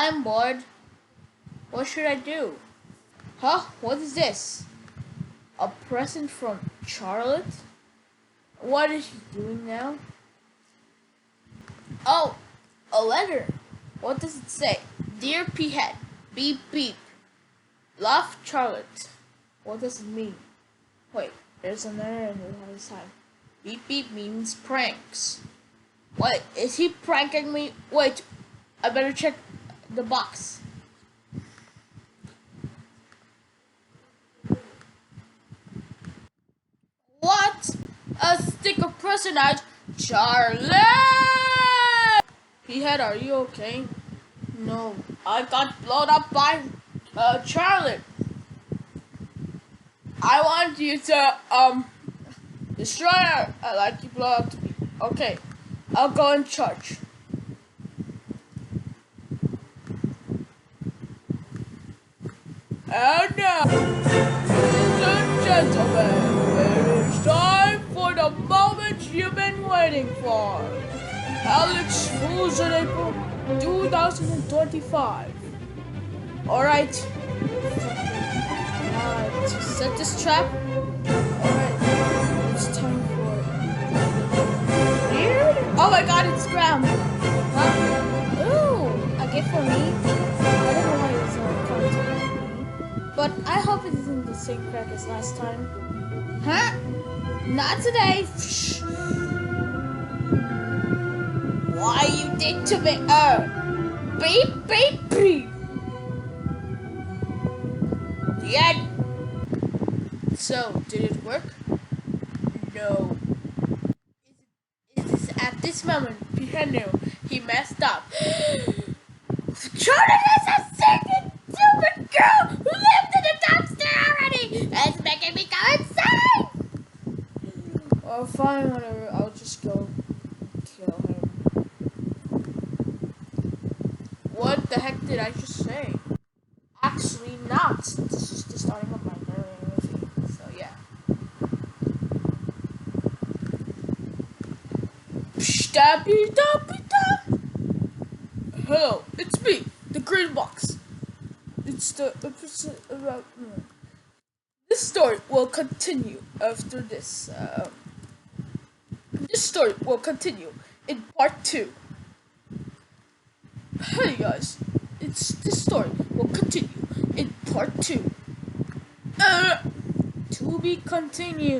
I'm bored. What should I do? Huh? What is this? A present from Charlotte? What is she doing now? Oh, a letter. What does it say? Dear P-Head, beep beep. Love, Charlotte. What does it mean? Wait, there's another on the other side. Beep beep means pranks. Wait, is he pranking me? Wait, I better check the box. What? A stick of personage? Charlotte! P-Head, are you okay? No, I got blown up by Charlotte. I want you to destroy her like you blow up to me. Okay, I'll go in charge. And now, ladies and gentlemen, it is time for the moment you've been waiting for. Alex Fools in April 2025. Alright. To set this trap. Alright. It's time for weird. Oh my god, it's ground. Huh? Ooh, a gift for me. I don't know why it's coming to me. But I hope it isn't the same crack as last time. Huh? Not today. Why you did to me? Beep, beep, beep. The end. So, did it work? No. It is at this moment P-Head knew he messed up. Jordan is a second stupid girl who lived in the dumpster already! It's making me go insane! Oh, fine, whatever. I'll just go kill him. What the heck did I just say? Actually not. This is the starting of my movie. So yeah. Hello, it's me, the green box. It's the episode about this story will continue after this. This story will continue in part 2. Hey guys, this story will continue in part 2. To be continued.